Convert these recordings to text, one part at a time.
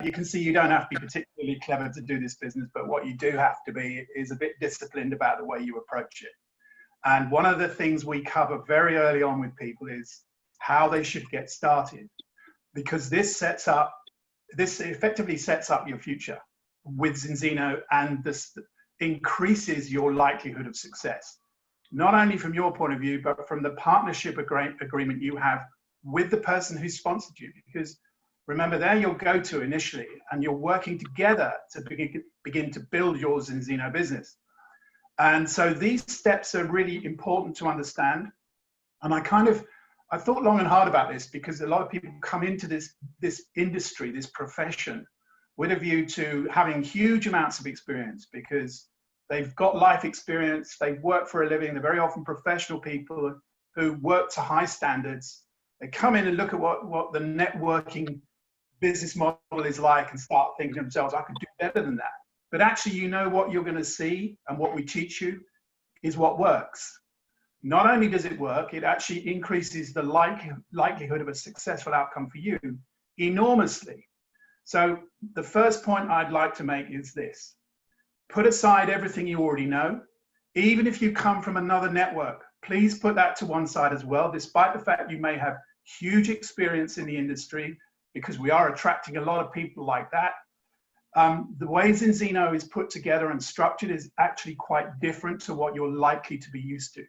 you can see you don't have to be particularly clever to do this business, but what you do have to be is a bit disciplined about the way you approach it. And one of the things we cover very early on with people is how they should get started, because this effectively sets up your future with Zinzino, and this increases your likelihood of success, not only from your point of view, but from the partnership agreement you have with the person who sponsored you. Because remember, they're your go-to initially, and you're working together to begin to build your Zinzino business. And so these steps are really important to understand. And I thought long and hard about this, because a lot of people come into this industry, this profession, with a view to having huge amounts of experience, because they've got life experience, they've worked for a living, they're very often professional people who work to high standards. They come in and look at what the networking business model is like and start thinking to themselves, I could do better than that. But actually, you know, what you're going to see and what we teach you is what works. Not only does it work, it actually increases the likelihood of a successful outcome for you enormously. So the first point I'd like to make is this: put aside everything you already know. Even if you come from another network, please put that to one side as well, despite the fact you may have huge experience in the industry, because we are attracting a lot of people like that. The way Zinzino is put together and structured is actually quite different to what you're likely to be used to.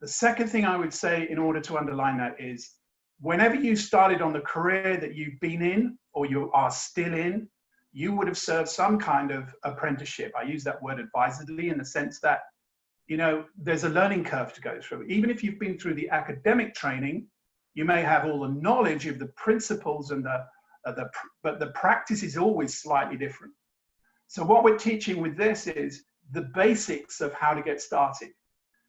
The second thing I would say in order to underline that is, whenever you started on the career that you've been in or you are still in, you would have served some kind of apprenticeship. I use that word advisedly in the sense that, you know, there's a learning curve to go through. Even if you've been through the academic training, you may have all the knowledge of the principles and but the practice is always slightly different. So what we're teaching with this is the basics of how to get started.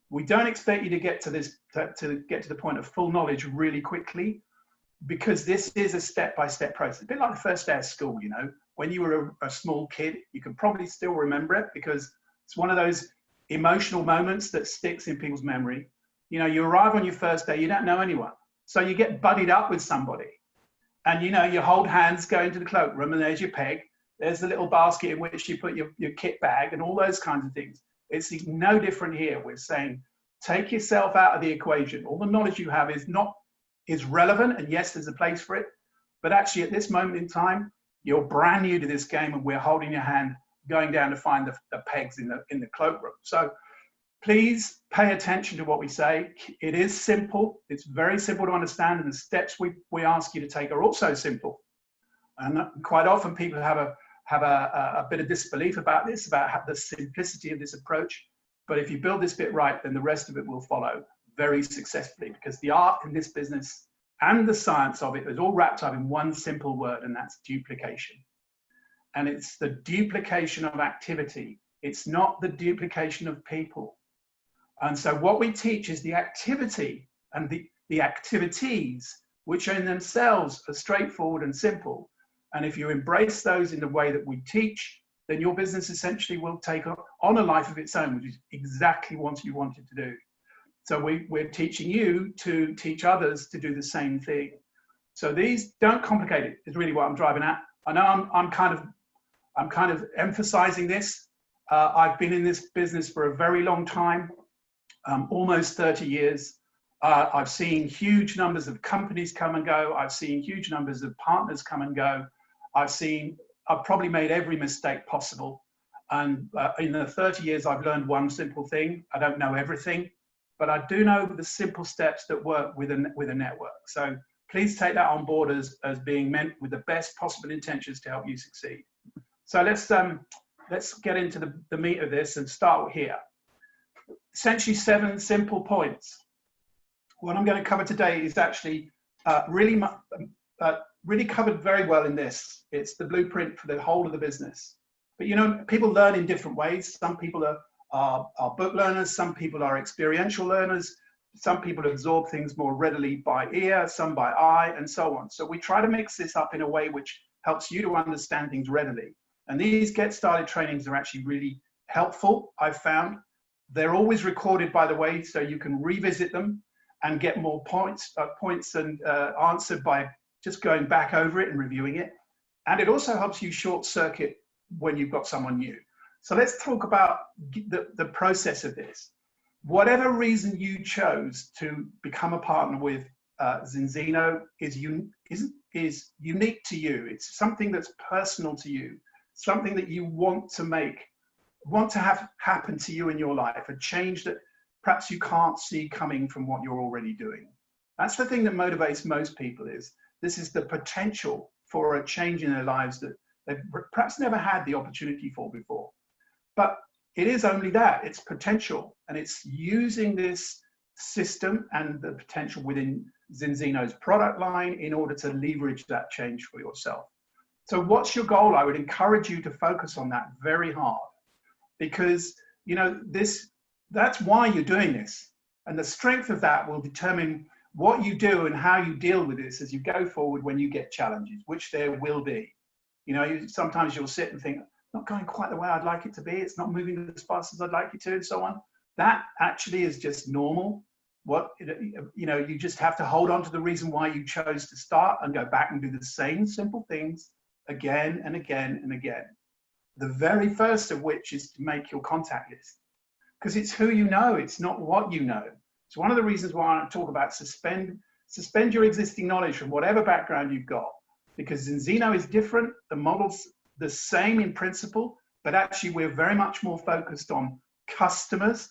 We don't expect you to get to the point of full knowledge really quickly, because this is a step-by-step process. A bit like the first day of school, you know, when you were a small kid, you can probably still remember it because it's one of those emotional moments that sticks in people's memory. You know, you arrive on your first day, you don't know anyone. So you get buddied up with somebody. And, you know, you hold hands, go into the cloakroom, and there's your peg. There's the little basket in which you put your kit bag and all those kinds of things. It's no different here. We're saying, take yourself out of the equation. All the knowledge you have is relevant, and yes, there's a place for it. But actually, at this moment in time, you're brand new to this game, and we're holding your hand, going down to find the pegs in the cloakroom. So please pay attention to what we say. It is simple. It's very simple to understand, and the steps we ask you to take are also simple. And quite often people have a bit of disbelief about this, about the simplicity of this approach. But if you build this bit right, then the rest of it will follow very successfully, because the art in this business and the science of it is all wrapped up in one simple word, and that's duplication. And it's the duplication of activity. It's not the duplication of people. And so what we teach is the activity and the activities, which in themselves are straightforward and simple. And if you embrace those in the way that we teach, then your business essentially will take on a life of its own, which is exactly what you wanted to do. So we're teaching you to teach others to do the same thing. So these don't complicate it, is really what I'm driving at. I know I'm kind of emphasizing this. I've been in this business for a very long time. Almost 30 years. I've seen huge numbers of companies come and go. I've seen huge numbers of partners come and go. I've probably made every mistake possible. And in the 30 years, I've learned one simple thing. I don't know everything, but I do know the simple steps that work with a network. So please take that on board as being meant with the best possible intentions to help you succeed. So let's get into the meat of this and start here. Essentially 7 simple points. What I'm going to cover today is actually really covered very well in this. It's the blueprint for the whole of the business. But you know, people learn in different ways. Some people are book learners, some people are experiential learners, some people absorb things more readily by ear, some by eye, and so on. So we try to mix this up in a way which helps you to understand things readily. And these get started trainings are actually really helpful, I've found. They're always recorded, by the way, so you can revisit them and get more points and answered by just going back over it and reviewing it. And it also helps you short circuit when you've got someone new. So let's talk about the process of this. Whatever reason you chose to become a partner with Zinzino is unique to you. It's something that's personal to you, something that you want to have happen to you in your life, a change that perhaps you can't see coming from what you're already doing. That's the thing that motivates most people, is this is the potential for a change in their lives that they've perhaps never had the opportunity for before. But it is only that, it's potential, and it's using this system and the potential within Zinzino's product line in order to leverage that change for yourself. So what's your goal? I would encourage you to focus on that very hard, because that's why you're doing this. And the strength of that will determine what you do and how you deal with this as you go forward when you get challenges, which there will be. Sometimes you'll sit and think, not going quite the way I'd like it to be. It's not moving as fast as I'd like it to, and so on. That actually is just normal. You just have to hold on to the reason why you chose to start and go back and do the same simple things again and again and again. The very first of which is to make your contact list, because it's who you know, it's not what you know. It's one of the reasons why I talk about suspend your existing knowledge from whatever background you've got, because Zinzino is different. The model's the same in principle, but actually we're very much more focused on customers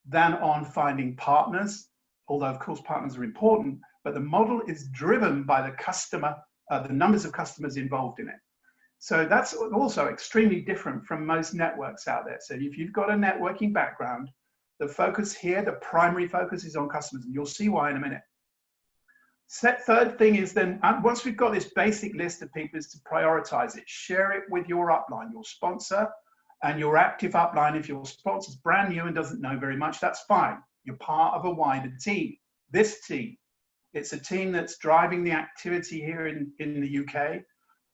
than on finding partners, although of course partners are important, but the model is driven by the customer, the numbers of customers involved in it. So that's also extremely different from most networks out there. So if you've got a networking background, the focus here, the primary focus is on customers, and you'll see why in a minute. Third thing is then, once we've got this basic list of people, is to prioritize it. Share it with your upline, your sponsor, and your active upline. If your sponsor's brand new and doesn't know very much, that's fine. You're part of a wider team. This team, it's a team that's driving the activity here in the UK,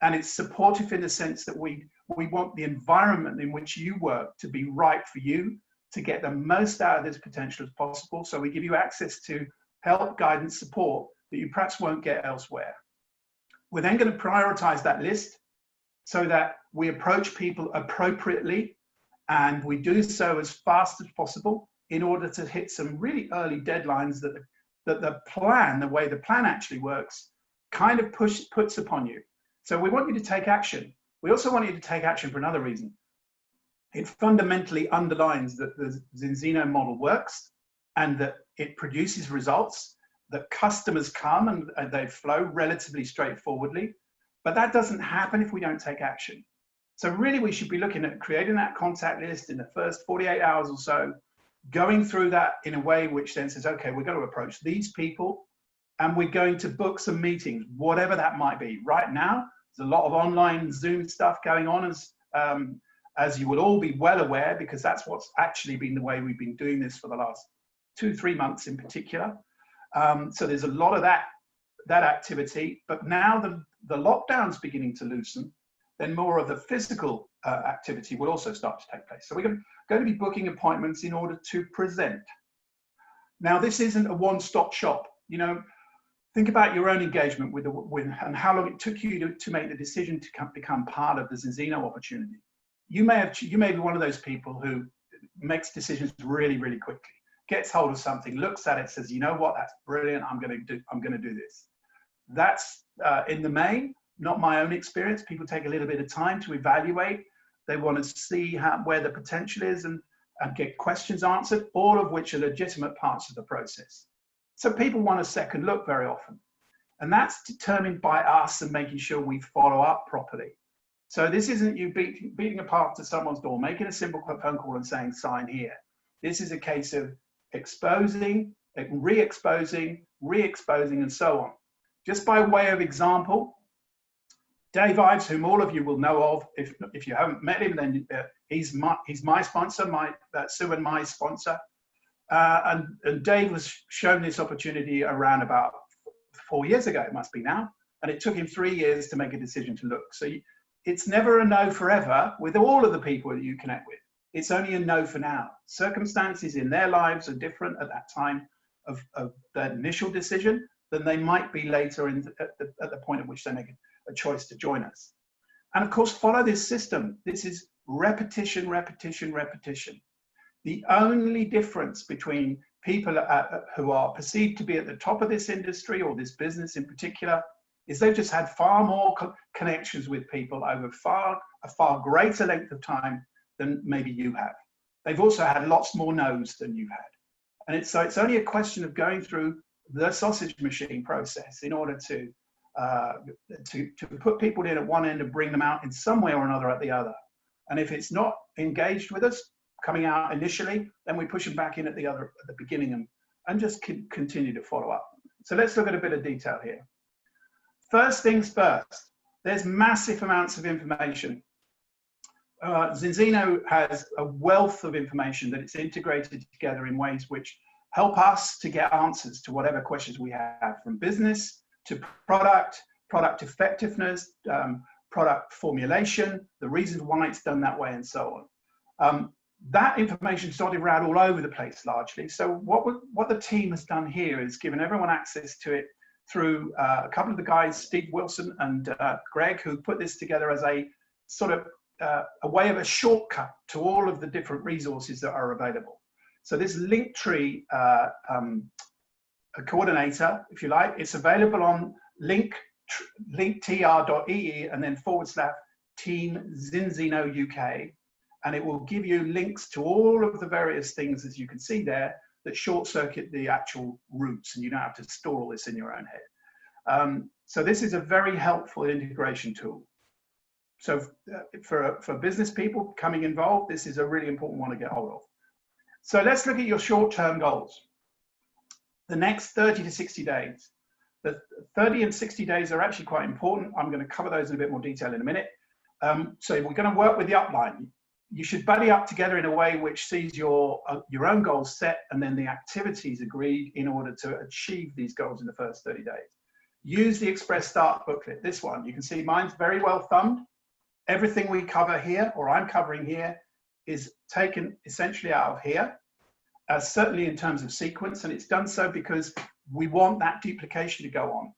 and it's supportive in the sense that we want the environment in which you work to be right for you, to get the most out of this potential as possible. So we give you access to help, guidance, support that you perhaps won't get elsewhere. We're then going to prioritize that list so that we approach people appropriately, and we do so as fast as possible in order to hit some really early deadlines that the way the plan actually works kind of puts upon you. So we want you to take action. We also want you to take action for another reason. It fundamentally underlines that the Zinzino model works and that it produces results, that customers come and they flow relatively straightforwardly, but that doesn't happen if we don't take action. So really we should be looking at creating that contact list in the first 48 hours or so, going through that in a way which then says, okay, we're going to approach these people and we're going to book some meetings, whatever that might be. Right now, there's a lot of online Zoom stuff going on, as you will all be well aware, because that's what's actually been the way we've been doing this for the last 2-3 months in particular. So there's a lot of that activity, but now the lockdown's beginning to loosen, then more of the physical activity will also start to take place. So we're going to be booking appointments in order to present. Now, this isn't a one-stop shop. Think about your own engagement with and how long it took you to make the decision to become part of the Zinzino opportunity. You may be one of those people who makes decisions really, really quickly, gets hold of something, looks at it, says, you know what, that's brilliant, I'm going to do this. That's in the main, not my own experience. People take a little bit of time to evaluate. They want to see where the potential is and get questions answered, all of which are legitimate parts of the process. So people want a second look very often. And that's determined by us and making sure we follow up properly. So this isn't you beating a path to someone's door, making a simple phone call and saying, sign here. This is a case of exposing, re-exposing, and so on. Just by way of example, Dave Ives, whom all of you will know of, if you haven't met him, then he's my sponsor, Sue and my sponsor. And Dave was shown this opportunity around about 4 years ago, it must be now, and it took him 3 years to make a decision to look. So it's never a no forever with all of the people that you connect with. It's only a no for now. Circumstances in their lives are different at that time of that initial decision than they might be later at the point at which they make a choice to join us. And of course, follow this system. This is repetition, repetition, repetition. The only difference between people who are perceived to be at the top of this industry or this business in particular is they've just had far more connections with people over a far greater length of time than maybe you have. They've also had lots more no's than you've had. And so it's only a question of going through the sausage machine process in order to put people in at one end and bring them out in some way or another at the other. And if it's not engaged with us coming out initially, then we push them back in at the beginning and just continue to follow up. So let's look at a bit of detail here. First things first, there's massive amounts of information. Zinzino has a wealth of information that it's integrated together in ways which help us to get answers to whatever questions we have, from business to product effectiveness, product formulation, the reasons why it's done that way, and so on. That information is dotted around all over the place largely. So what the team has done here is given everyone access to it through a couple of the guys, Steve Wilson and Greg, who put this together as a sort of a way of a shortcut to all of the different resources that are available. So this Linktree coordinator, if you like, it's available on linktr.ee and then /Team Zinzino UK. And it will give you links to all of the various things, as you can see there, that short circuit the actual routes, and you don't have to store all this in your own head. So this is a very helpful integration tool. So for business people coming involved, this is a really important one to get hold of. So let's look at your short-term goals. The next 30 to 60 days. The 30 and 60 days are actually quite important. I'm going to cover those in a bit more detail in a minute. So we're going to work with the upline. You should buddy up together in a way which sees your own goals set and then the activities agreed in order to achieve these goals in the first 30 days. Use the Express Start booklet. This one, you can see mine's very well thumbed. Everything we cover here, or I'm covering here, is taken essentially out of here, certainly in terms of sequence, and it's done so because we want that duplication to go on.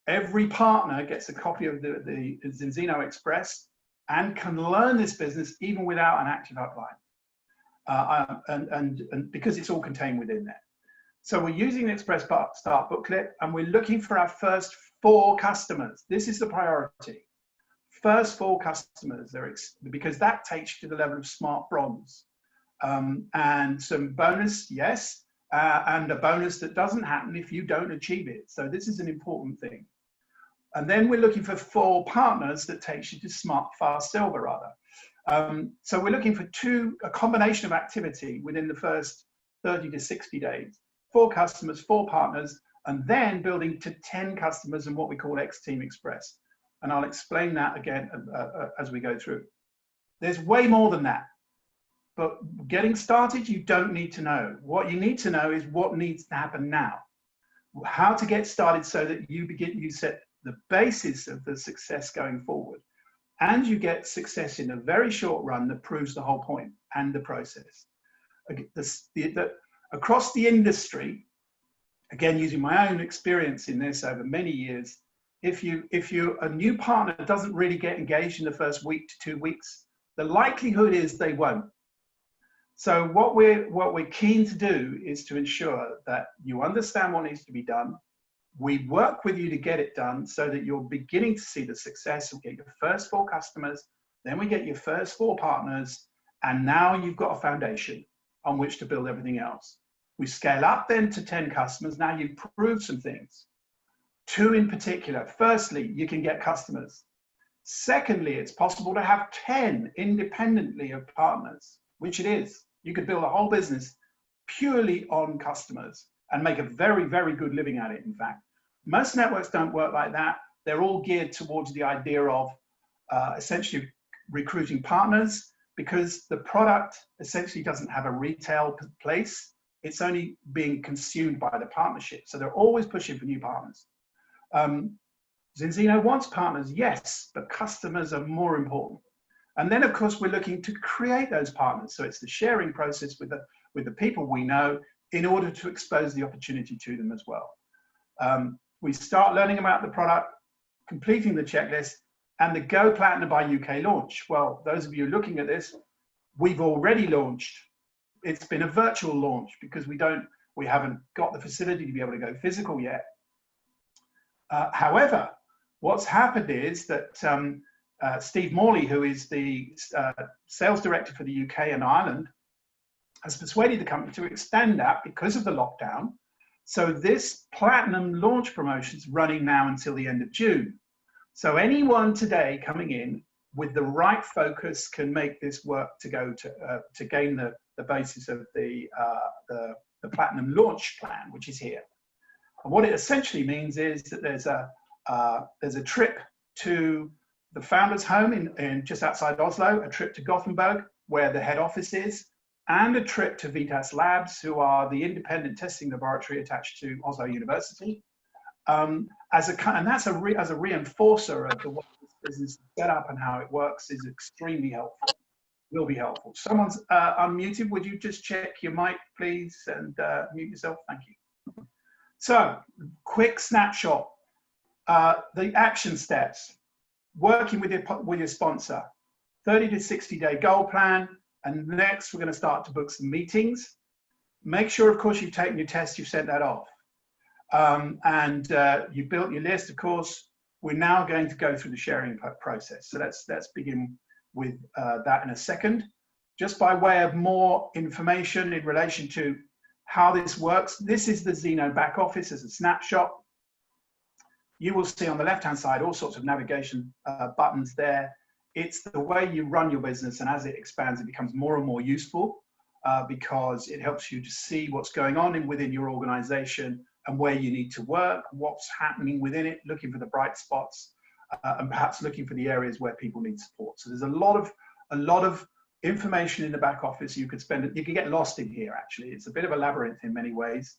Every partner gets a copy of the Zinzino Express and can learn this business even without an active upline, and because it's all contained within there. So we're using the Express Start booklet, and we're looking for our first 4 customers. This is the priority. First 4 customers, because that takes you to the level of smart bronze. And some bonus, yes, and a bonus that doesn't happen if you don't achieve it. So this is an important thing. And then we're looking for 4 partners that takes you to smart fast silver rather. So we're looking for a combination of activity within the first 30 to 60 days. 4 customers, 4 partners, and then building to 10 customers in what we call X-Team Express. And I'll explain that again as we go through. There's way more than that. But getting started, you don't need to know. What you need to know is what needs to happen now. How to get started so that you set the basis of the success going forward. And you get success in a very short run that proves the whole point and the process. Across the industry, again, using my own experience in this over many years, if a new partner doesn't really get engaged in the first week to 2 weeks, the likelihood is they won't. So what we're keen to do is to ensure that you understand what needs to be done. We work with you to get it done so that you're beginning to see the success. We get your first 4 customers, then we get your first 4 partners, and now you've got a foundation on which to build everything else. We scale up then to 10 customers. Now you've proved some things. 2 in particular. Firstly, you can get customers. Secondly, it's possible to have 10 independently of partners, which it is. You could build a whole business purely on customers and make a very, very good living at it, in fact. Most networks don't work like that. They're all geared towards the idea of essentially recruiting partners, because the product essentially doesn't have a retail place. It's only being consumed by the partnership. So they're always pushing for new partners. Zinzino wants partners, yes, but customers are more important. And then, of course, we're looking to create those partners. So it's the sharing process with the people we know in order to expose the opportunity to them as well. We start learning about the product, completing the checklist, and the Go Platinum by UK launch. Well, those of you looking at this, we've already launched. It's been a virtual launch because we haven't got the facility to be able to go physical yet. However, what's happened is that Steve Morley, who is the sales director for the UK and Ireland, has persuaded the company to extend that because of the lockdown. So this platinum launch promotion is running now until the end of June. So anyone today coming in with the right focus can make this work to go to gain the basis of the platinum launch plan, which is here. And what it essentially means is that there's a trip to the founder's home in just outside Oslo, a trip to Gothenburg, where the head office is, and a trip to Vitas Labs, who are the independent testing laboratory attached to Oslo University. And that's as a reinforcer of the way this business is set up and how it works is extremely helpful. Will be helpful. Someone's unmuted. Would you just check your mic, please, and mute yourself? Thank you. So, quick snapshot. The action steps. Working with your sponsor. 30 to 60 day goal plan. And next, we're going to start to book some meetings. Make sure, of course, you've taken your test, you've sent that off. You built your list, of course. We're now going to go through the sharing process. So let's begin with that in a second. Just by way of more information in relation to how this works, this is the Zeno back office as a snapshot. You will see on the left-hand side all sorts of navigation buttons there. It's the way you run your business, and as it expands, it becomes more and more useful because it helps you to see what's going on within your organization and where you need to work, what's happening within it, looking for the bright spots, and perhaps looking for the areas where people need support. So there's a lot of information in the back office. You could get lost in here, actually. It's a bit of a labyrinth in many ways.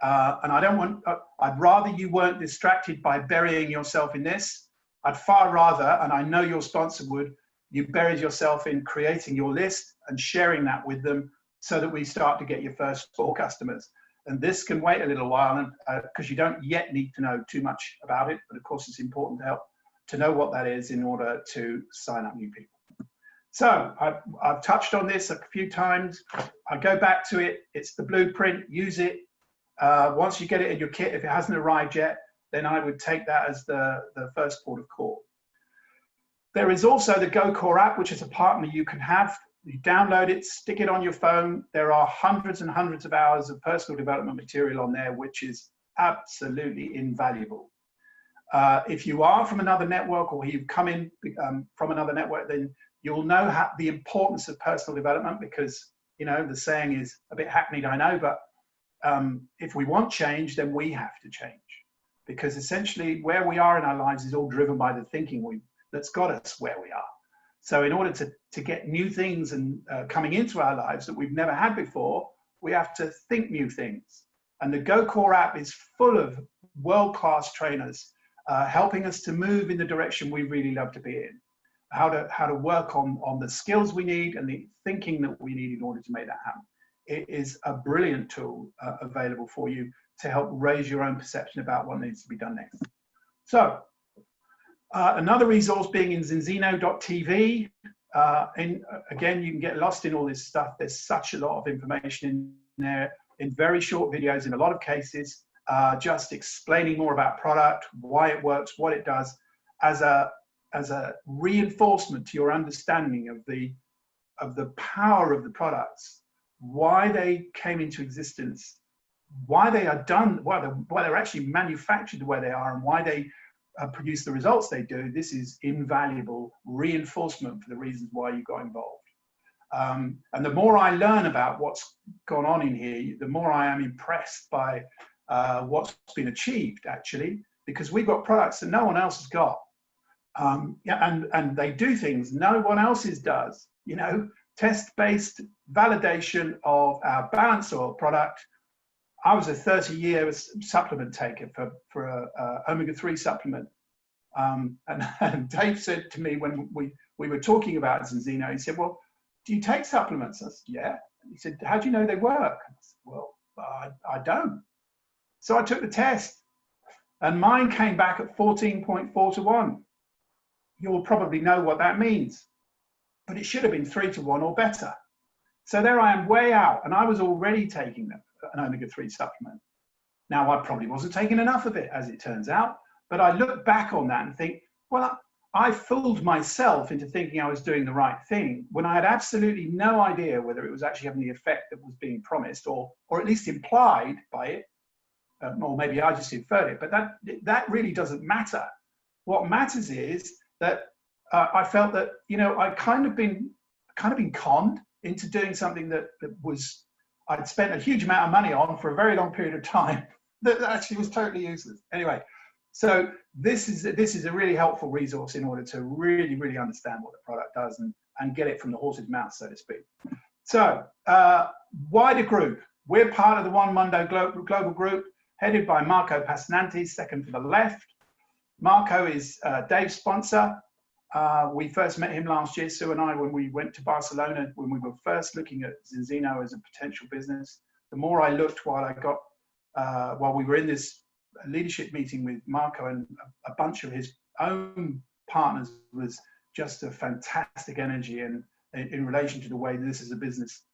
And I'd rather you weren't distracted by burying yourself in this. I'd far rather, and I know your sponsor would, you buried yourself in creating your list and sharing that with them so that we start to get your first 4 customers. And this can wait a little while because you don't yet need to know too much about it. But of course, it's important to know what that is in order to sign up new people. So I've touched on this a few times. I go back to it. It's the blueprint. Use it. Once you get it in your kit, if it hasn't arrived yet, then I would take that as the first port of call. There is also the GoCore app, which is a partner you can have. You download it, stick it on your phone. There are hundreds and hundreds of hours of personal development material on there, which is absolutely invaluable. If you are from another network or you've come in from another network, then you'll know the importance of personal development because, you know, the saying is a bit hackneyed, I know, but if we want change, then we have to change. Because essentially where we are in our lives is all driven by the thinking that's got us where we are. So in order to get new things and coming into our lives that we've never had before, we have to think new things. And the GoCore app is full of world-class trainers helping us to move in the direction we really love to be in. How to work on the skills we need and the thinking that we need in order to make that happen. It is a brilliant tool available for you to help raise your own perception about what needs to be done next. So another resource being in zinzino.tv. Again, you can get lost in all this stuff. There's such a lot of information in there in very short videos in a lot of cases, just explaining more about product, why it works, what it does, as a reinforcement to your understanding of the power of the products, why they came into existence, why they are done, why they're actually manufactured the way they are, and why they produce the results they do. This is invaluable reinforcement for the reasons why you got involved. And the more I learn about what's gone on in here, the more I am impressed by what's been achieved, actually, because we've got products that no one else has got. And they do things no one else's does. You know, test-based validation of our Balance Oil product. I was a 30-year supplement taker for a omega-3 supplement. And Dave said to me when we were talking about Zinzino, he said, well, do you take supplements? I said, yeah. He said, how do you know they work? I said, well, I don't. So I took the test and mine came back at 14.4 to 1. you'll probably know what that means. But it should have been 3 to 1 or better. So there I am way out, and I was already taking an omega-3 supplement. Now, I probably wasn't taking enough of it, as it turns out, but I look back on that and think, well, I fooled myself into thinking I was doing the right thing when I had absolutely no idea whether it was actually having the effect that was being promised, or at least implied by it, or maybe I just inferred it, but that really doesn't matter. What matters is that I felt that, I'd kind of been conned into doing something that I'd spent a huge amount of money on for a very long period of time that actually was totally useless. Anyway, so this is a really helpful resource in order to really, really understand what the product does and get it from the horse's mouth, so to speak. So wider group. We're part of the One Mundo global group, headed by Marco Passananti, second from the left. Marco is Dave's sponsor. We first met him last year, Sue and I, when we went to Barcelona, when we were first looking at Zinzino as a potential business. The more I looked while we were in this leadership meeting with Marco and a bunch of his own partners, was just a fantastic energy in relation to the way this as a business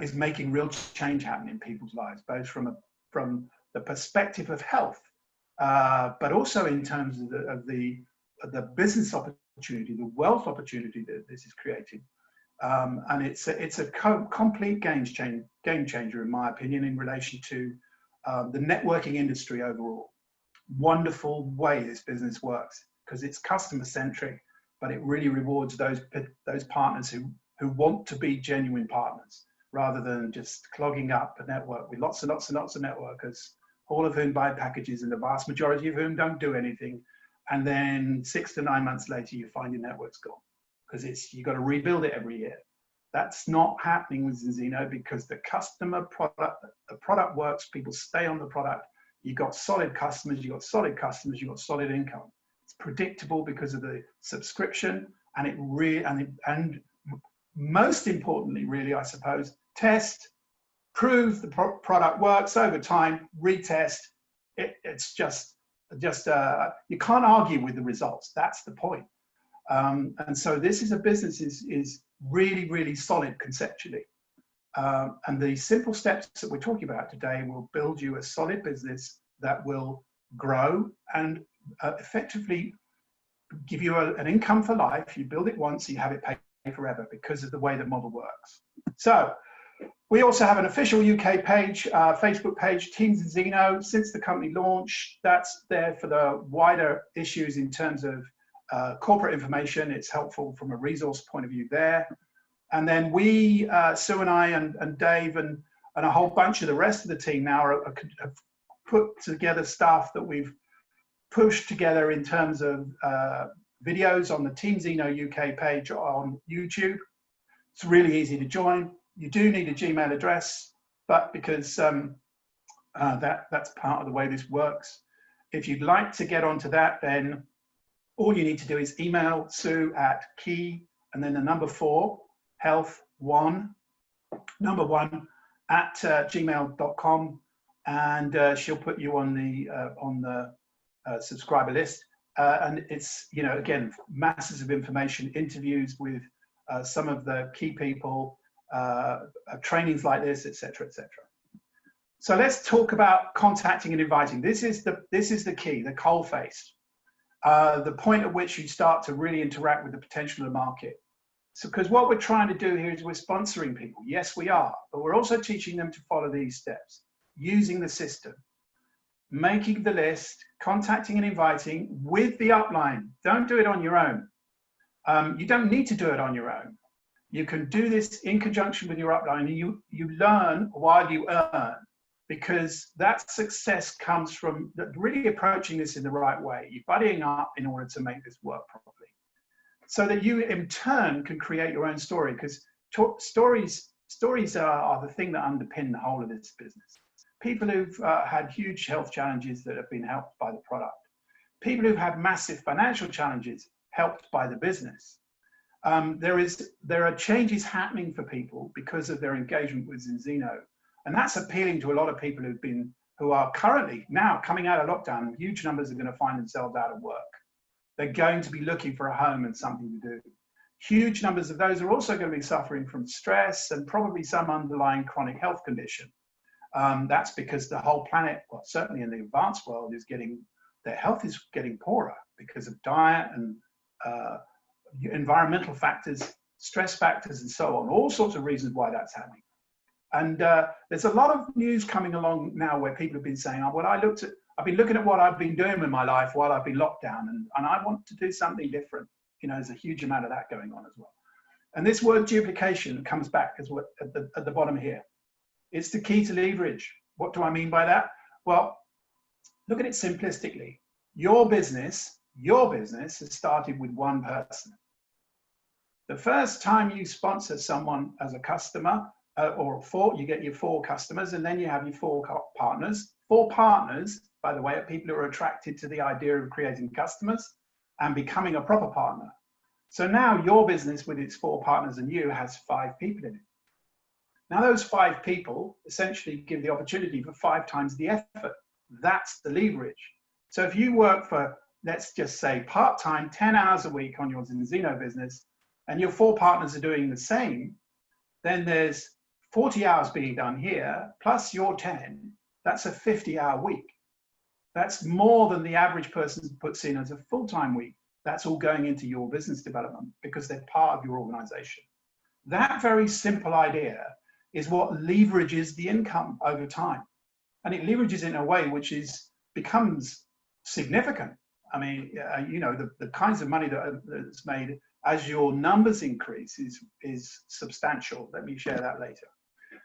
is making real change happen in people's lives, both from the perspective of health, but also in terms of the business opportunity, the wealth opportunity that this is creating. And it's a complete game changer, in my opinion, in relation to the networking industry overall. Wonderful way this business works, because it's customer centric, but it really rewards those partners who want to be genuine partners, rather than just clogging up a network with lots and lots and lots of networkers, all of whom buy packages and the vast majority of whom don't do anything. And then 6 to 9 months later, you find your network's gone, because you've got to rebuild it every year. That's not happening with Zinzino, because the product works, people stay on the product. You've got solid customers, you've got solid income. It's predictable because of the subscription, and most importantly, really, I suppose, test, prove the product works over time, retest. It's just you can't argue with the results. That's the point. And so this is a business is really, really solid conceptually. And the simple steps that we're talking about today will build you a solid business that will grow and effectively give you an income for life. You build it once, you have it paid forever, because of the way the model works. So we also have an official UK page, Facebook page, Team Zinzino. Since the company launch, that's there for the wider issues in terms of corporate information. It's helpful from a resource point of view there. And then we, Sue and I and Dave and a whole bunch of the rest of the team now have put together stuff that we've pushed together in terms of videos on the Team Zino UK page on YouTube. It's really easy to join. You do need a Gmail address, but because that's part of the way this works. If you'd like to get onto that, then all you need to do is email Sue at key and then the number 4 health1 at gmail.com, and she'll put you on the subscriber list. And it's, again, masses of information, interviews with some of the key people, trainings like this, etc., etc. So let's talk about contacting and inviting. This is the key, the coalface, the point at which you start to really interact with the potential of the market. So, because what we're trying to do here is we're sponsoring people. Yes, we are, but we're also teaching them to follow these steps, using the system, making the list, contacting and inviting with the upline. Don't do it on your own. You don't need to do it on your own. You can do this in conjunction with your upline, and you learn while you earn, because that success comes from really approaching this in the right way. You're buddying up in order to make this work properly, so that you in turn can create your own story, because stories are the thing that underpin the whole of this business. People who've had huge health challenges that have been helped by the product. People who've had massive financial challenges helped by the business. There are changes happening for people because of their engagement with Zinzino, and that's appealing to a lot of people who are currently now coming out of lockdown. Huge numbers are going to find themselves out of work. They're going to be looking for a home and something to do. Huge numbers of those are also going to be suffering from stress and probably some underlying chronic health condition. That's because the whole planet, well, certainly in the advanced world, their health is getting poorer because of diet and environmental factors, stress factors, and so on. All sorts of reasons why that's happening. And there's a lot of news coming along now where people have been saying, oh, well, I've been looking at what I've been doing with my life while I've been locked down, and I want to do something different. You know, there's a huge amount of that going on as well. And this word duplication comes back as what at the bottom here. It's the key to leverage. What do I mean by that? Well, look at it simplistically. Your business has started with one person. The first time you sponsor someone as a customer, you get your 4 customers, and then you have your 4 partners. 4 partners, by the way, are people who are attracted to the idea of creating customers and becoming a proper partner. So now your business with its 4 partners and you has 5 people in it. Now those 5 people essentially give the opportunity for 5 times the effort. That's the leverage. So if you work for, let's just say, part-time, 10 hours a week on your Zinzino business, and your 4 partners are doing the same, then there's 40 hours being done here, plus your 10, that's a 50-hour week. That's more than the average person puts in as a full-time week. That's all going into your business development because they're part of your organization. That very simple idea is what leverages the income over time. And it leverages in a way which becomes significant. I mean, you know, the kinds of money that's made as your numbers increase is substantial. Let me share that later.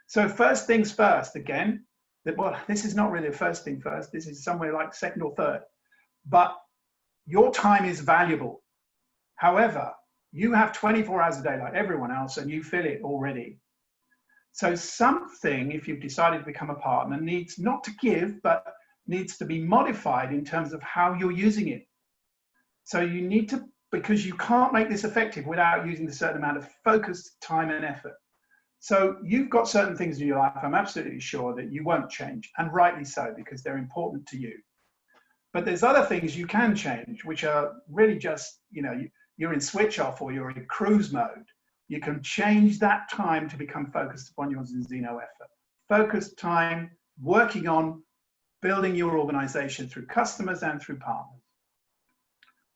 So first things first, again, well, this is not really a first thing first. This is somewhere like second or third. But your time is valuable. However, you have 24 hours a day like everyone else, and you fill it already. So something, if you've decided to become a partner, needs not to give, but needs to be modified in terms of how you're using it. So you need to, because you can't make this effective without using a certain amount of focused time and effort. So you've got certain things in your life, I'm absolutely sure, that you won't change, and rightly so, because they're important to you. But there's other things you can change, which are really just, you know, you're in switch off or you're in cruise mode. You can change that time to become focused upon your Zinzino effort. Focused time, working on building your organization through customers and through partners.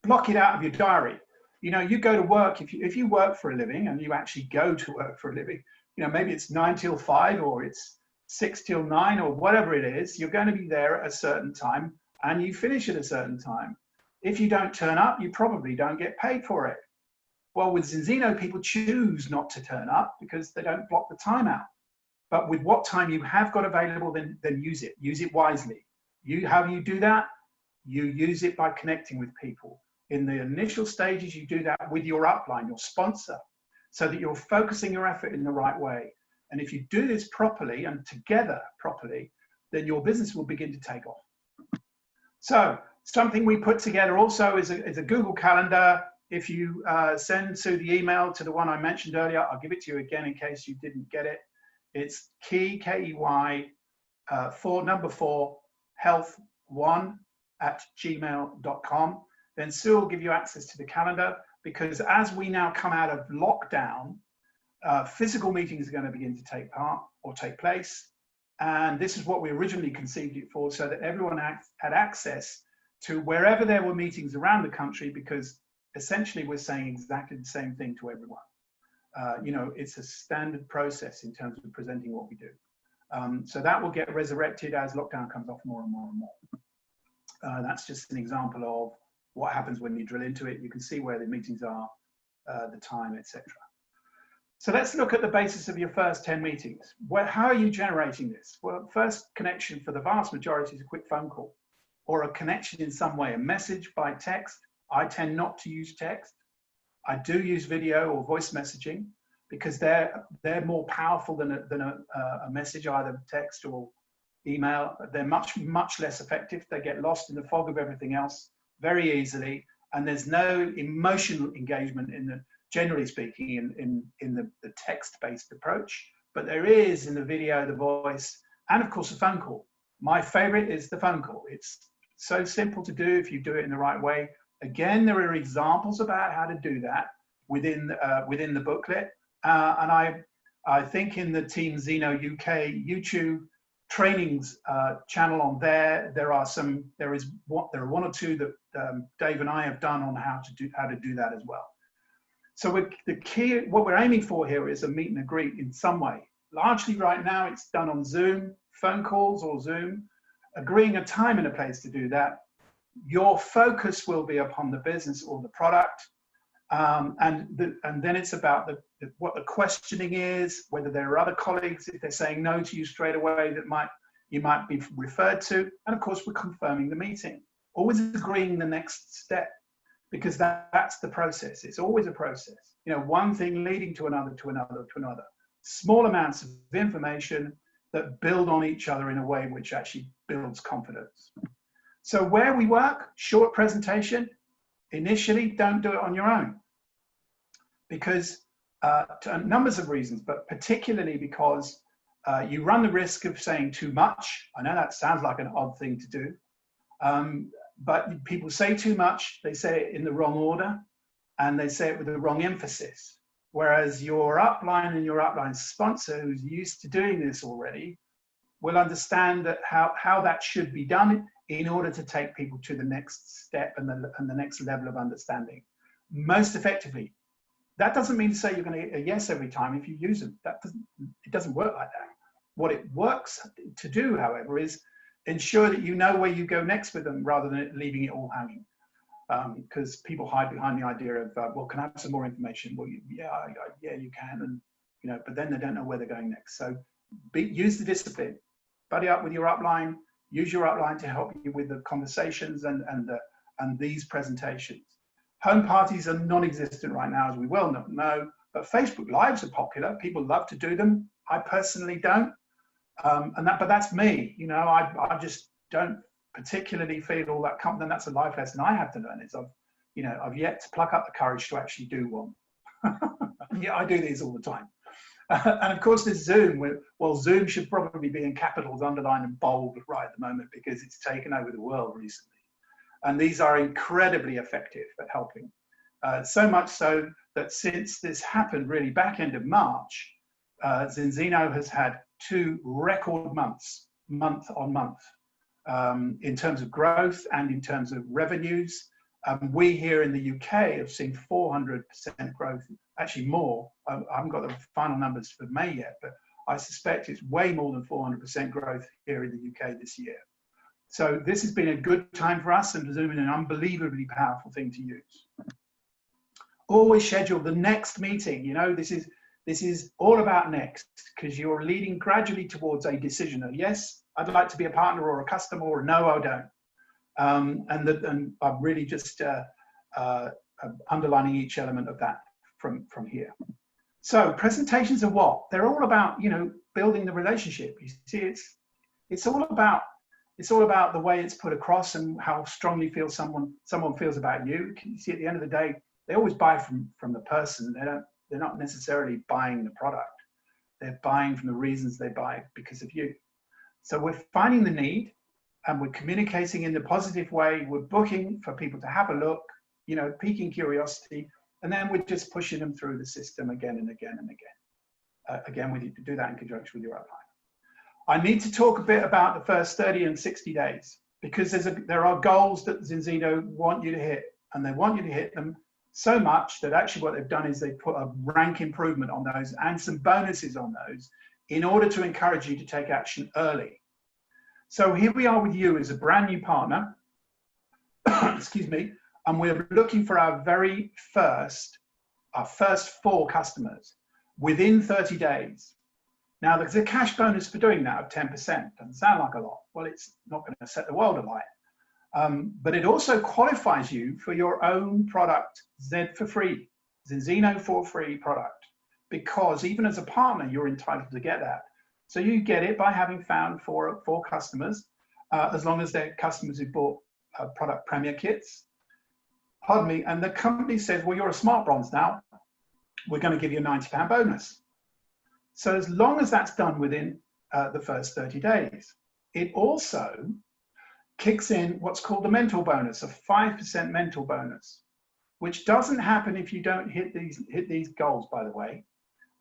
Block it out of your diary. You know, you go to work, if you work for a living and you actually go to work for a living, you know, maybe it's 9 till 5 or it's 6 till 9 or whatever it is, you're going to be there at a certain time and you finish at a certain time. If you don't turn up, you probably don't get paid for it. Well, with Zinzino, people choose not to turn up because they don't block the time out. But with what time you have got available, then use it. Use it wisely. How do you do that? You use it by connecting with people. In the initial stages, you do that with your upline, your sponsor, so that you're focusing your effort in the right way. And if you do this properly and together properly, then your business will begin to take off. So something we put together also is a Google Calendar. If you send to the email to the one I mentioned earlier, I'll give it to you again in case you didn't get it. It's key, K-E-Y, 4 health1@gmail.com. Then Sue will give you access to the calendar, because as we now come out of lockdown, physical meetings are going to begin to take place. And this is what we originally conceived it for, so that everyone had access to wherever there were meetings around the country, because essentially we're saying exactly the same thing to everyone. You know, it's a standard process in terms of presenting what we do. So that will get resurrected as lockdown comes off more and more and more. That's just an example of what happens when you drill into it. You can see where the meetings are, the time, etc. So let's look at the basis of your first 10 meetings. How are you generating this? Well, first connection for the vast majority is a quick phone call or a connection in some way, a message by text. I tend not to use text. I do use video or voice messaging because they're more powerful than a message, either text or email. They're much less effective. They get lost in the fog of everything else very easily, and there's no emotional engagement generally speaking, in the text-based approach, but there is in the video, the voice, and of course a phone call. My favorite is the phone call. It's so simple to do if you do it in the right way. Again, there are examples about how to do that within the booklet. And I think in the Team Zeno UK YouTube trainings channel on there, there are one or two that Dave and I have done on how to do that as well. So what we're aiming for here is a meet and a greet in some way. Largely right now, it's done on Zoom, phone calls or Zoom, agreeing a time and a place to do that. Your focus will be upon the business or the product. And then it's about what the questioning is, whether there are other colleagues, if they're saying no to you straight away, you might be referred to. And of course, we're confirming the meeting, always agreeing the next step, because that's the process. It's always a process. You know, one thing leading to another, to another, to another. Small amounts of information that build on each other in a way which actually builds confidence. So where we work, short presentation. Initially, don't do it on your own, because numbers of reasons, but particularly because you run the risk of saying too much. I know that sounds like an odd thing to do, but people say too much, they say it in the wrong order, and they say it with the wrong emphasis. Whereas your upline and your upline sponsor, who's used to doing this already, will understand that how that should be done in order to take people to the next step and the next level of understanding most effectively. That doesn't mean to say you're going to get a yes every time if you use them. It doesn't work like that. What it works to do, however, is ensure that you know where you go next with them rather than leaving it all hanging. Because people hide behind the idea of, well, can I have some more information? Well, yeah, you can, and you know, but then they don't know where they're going next. So use the discipline, buddy up with your upline. Use your upline to help you with the conversations and these presentations. Home parties are non-existent right now, as we well know, but Facebook Lives are popular. People love to do them. I personally don't, but that's me. You know, I just don't particularly feel all that confident. That's a life lesson I have to learn. Is I've yet to pluck up the courage to actually do one. Yeah, I do these all the time. And of course, there's Zoom. Well, Zoom should probably be in capitals, underlined and bold right at the moment, because it's taken over the world recently. And these are incredibly effective at helping. So much so that since this happened really back end of March, Zinzino has had 2 record months, month on month, in terms of growth and in terms of revenues. We here in the UK have seen 400% growth, actually more. I haven't got the final numbers for May yet, but I suspect it's way more than 400% growth here in the UK this year. So this has been a good time for us, and Zoom is an unbelievably powerful thing to use. Always schedule the next meeting. You know, this is all about next, because you're leading gradually towards a decision of yes, I'd like to be a partner or a customer, or no, I don't. And I'm really just underlining each element of that from here. So presentations are what? They're all about, you know, building the relationship. You see, it's all about the way it's put across and how strongly someone feels about you. You see, at the end of the day, they always buy from the person. They're not necessarily buying the product. They're buying from the reasons they buy because of you. So we're finding the need, and we're communicating in the positive way. We're booking for people to have a look, you know, piquing curiosity, and then we're just pushing them through the system again and again and again. Again, we need to do that in conjunction with your upline. I need to talk a bit about the first 30 and 60 days, because there are goals that Zinzino want you to hit, and they want you to hit them so much that actually what they've done is they put a rank improvement on those and some bonuses on those in order to encourage you to take action early. So here we are with you as a brand new partner, excuse me, and we're looking for our first 4 customers within 30 days. Now, there's a cash bonus for doing that of 10%. Doesn't sound like a lot. Well, it's not going to set the world alight. But it also qualifies you for your own product, Z for free, Zinzino for free product, because even as a partner, you're entitled to get that. So you get it by having found 4 customers, as long as they're customers who bought product Premier kits. Pardon me, and the company says, well, you're a smart bronze now. We're going to give you a £90 bonus. So as long as that's done within the first 30 days, it also kicks in what's called the mentor bonus, a 5% mentor bonus, which doesn't happen if you don't hit these goals, by the way.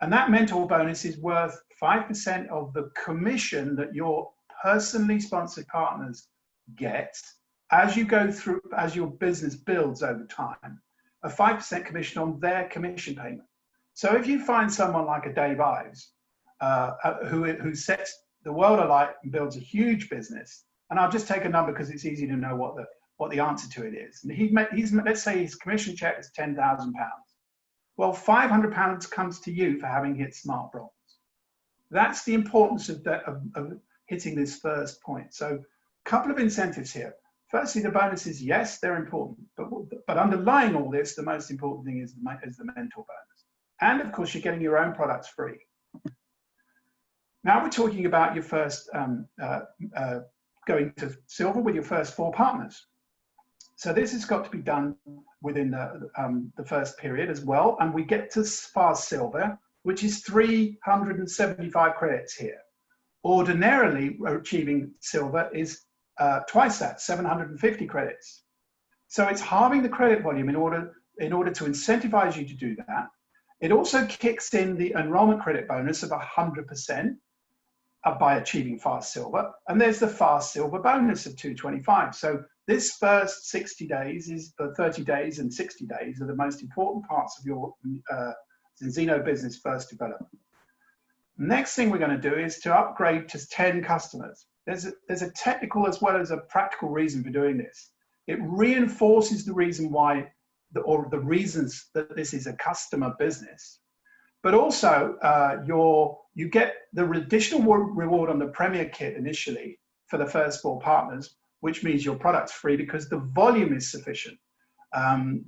And that mentor bonus is worth 5% of the commission that your personally sponsored partners get as you go through, as your business builds over time, a 5% commission on their commission payment. So if you find someone like a Dave Ives, who sets the world alight and builds a huge business, and I'll just take a number because it's easy to know what the answer to it is. And let's say his commission check is £10,000. Well, £500 comes to you for having hit Smart Bronze. That's the importance of hitting this first point. So a couple of incentives here. Firstly, the bonuses, yes, they're important, but underlying all this, the most important thing is the mentor bonus. And of course, you're getting your own products free. Now we're talking about your first going to silver with your first 4 partners. So this has got to be done within the first period as well. And we get to fast silver, which is 375 credits here. Ordinarily, achieving silver is twice that, 750 credits. So it's halving the credit volume in order to incentivize you to do that. It also kicks in the enrollment credit bonus of 100% by achieving fast silver. And there's the fast silver bonus of 225. So this first 60 days is 30 days and 60 days are the most important parts of your Zinzino business first development. Next thing we're going to do is to upgrade to 10 customers. There's a technical as well as a practical reason for doing this. It reinforces the reason why, or the reasons that this is a customer business, but also you get the additional reward on the Premier Kit initially for the first 4 partners, which means your product's free because the volume is sufficient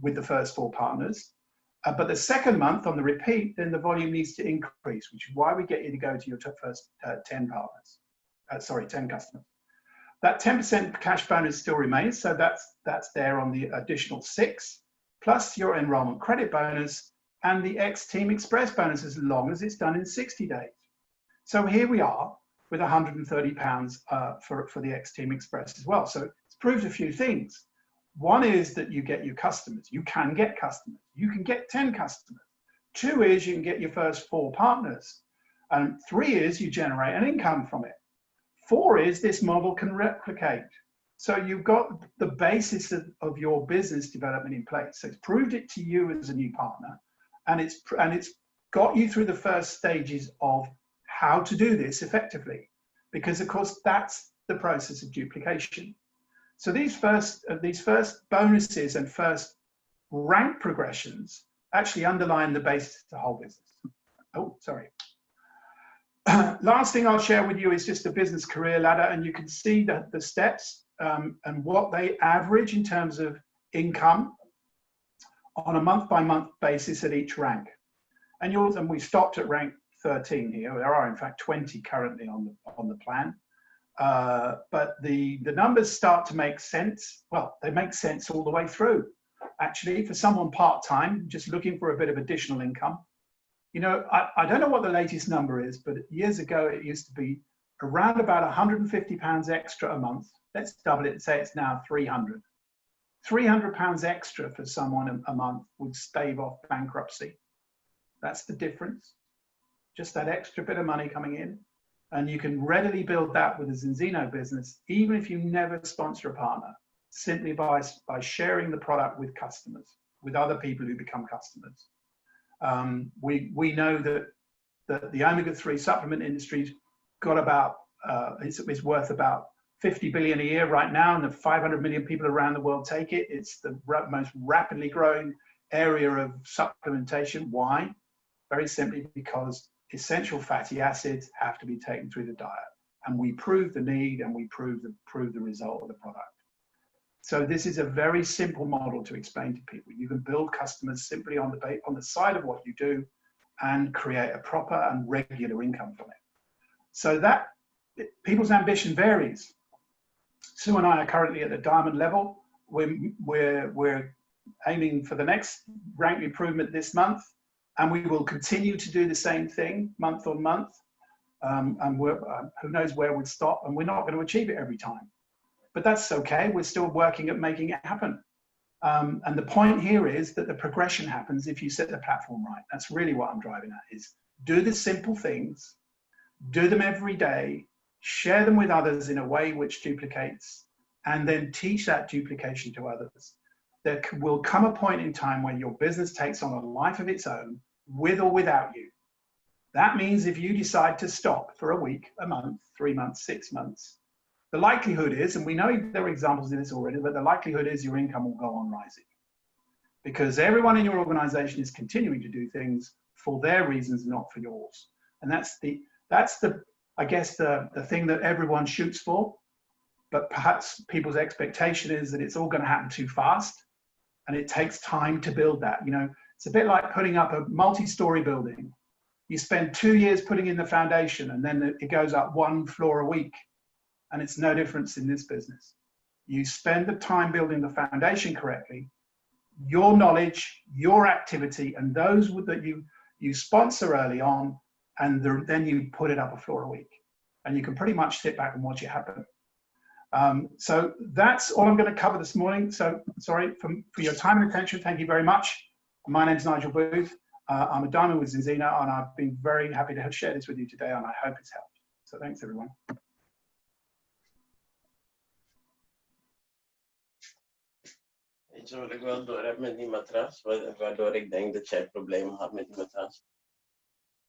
with the first 4 partners. But the second month on the repeat, then the volume needs to increase, which is why we get you to go to your first 10 partners. 10 customers. That 10% cash bonus still remains, so that's there on the additional 6, plus your enrollment credit bonus and the X-Team Express bonus as long as it's done in 60 days. So here we are with £130 for the X-Team Express as well. So it's proved a few things. One is that you get your customers. You can get customers. You can get 10 customers. 2 is you can get your first 4 partners. And 3 is you generate an income from it. 4 is this model can replicate. So you've got the basis of your business development in place. So it's proved it to you as a new partner, and it's got you through the first stages of how to do this effectively, because of course that's the process of duplication. So these first bonuses and first rank progressions actually underline the basis of the whole business. Oh, sorry. Last thing I'll share with you is just a business career ladder, and you can see the steps and what they average in terms of income on a month-by-month basis at each rank. And we stopped at rank 13 here. There are in fact 20 currently on the plan. But the numbers start to make sense. Well, they make sense all the way through. Actually, for someone part-time, just looking for a bit of additional income, you know, I don't know what the latest number is, but years ago it used to be around about £150 extra a month. Let's double it and say it's now 300. £300 extra for someone a month would stave off bankruptcy. That's the difference. Just that extra bit of money coming in. And you can readily build that with a Zinzino business, even if you never sponsor a partner, simply by sharing the product with customers, with other people who become customers. We know that the omega-3 supplement industry's got about, it's worth about 50 billion a year right now, and the 500 million people around the world take it. It's the most rapidly growing area of supplementation. Why? Very simply because essential fatty acids have to be taken through the diet, and we prove the need, and we prove the result of the product. So this is a very simple model to explain to people. You can build customers simply on the side of what you do, and create a proper and regular income from it. So that people's ambition varies. Sue and I are currently at the diamond level. We're aiming for the next rank improvement this month, and we will continue to do the same thing month on month. And who knows where we'd stop, and we're not going to achieve it every time. but that's okay. We're still working at making it happen. And the point here is that the progression happens if you set the platform right. That's really what I'm driving at, is do the simple things, do them every day, share them with others in a way which duplicates, and then teach that duplication to others. There will come a point in time when your business takes on a life of its own, with or without you. That means if you decide to stop for a week, a month, 3 months, 6 months, the likelihood is, and we know there are examples of this already, but the likelihood is your income will go on rising, because everyone in your organization is continuing to do things for their reasons, not for yours. And that's the I guess the thing that everyone shoots for, but perhaps people's expectation is that it's all going to happen too fast, and it takes time to build that. You know, it's a bit like putting up a multi-story building. You spend 2 years putting in the foundation, and then it goes up 1 floor a week. And it's no difference in this business. You spend the time building the foundation correctly, your knowledge, your activity, and those that you sponsor early on, and then you put it up a floor a week. And you can pretty much sit back and watch it happen. So that's all I'm going to cover this morning. So sorry for your time and attention. Thank you very much. My name's Nigel Booth. I'm a diamond with Zinzina, and I've been very happy to have shared this with you today, and I hope it's helped. So thanks, everyone. Ik zou wel door hebben met die matras, waardoor ik denk dat jij problemen had met die matras.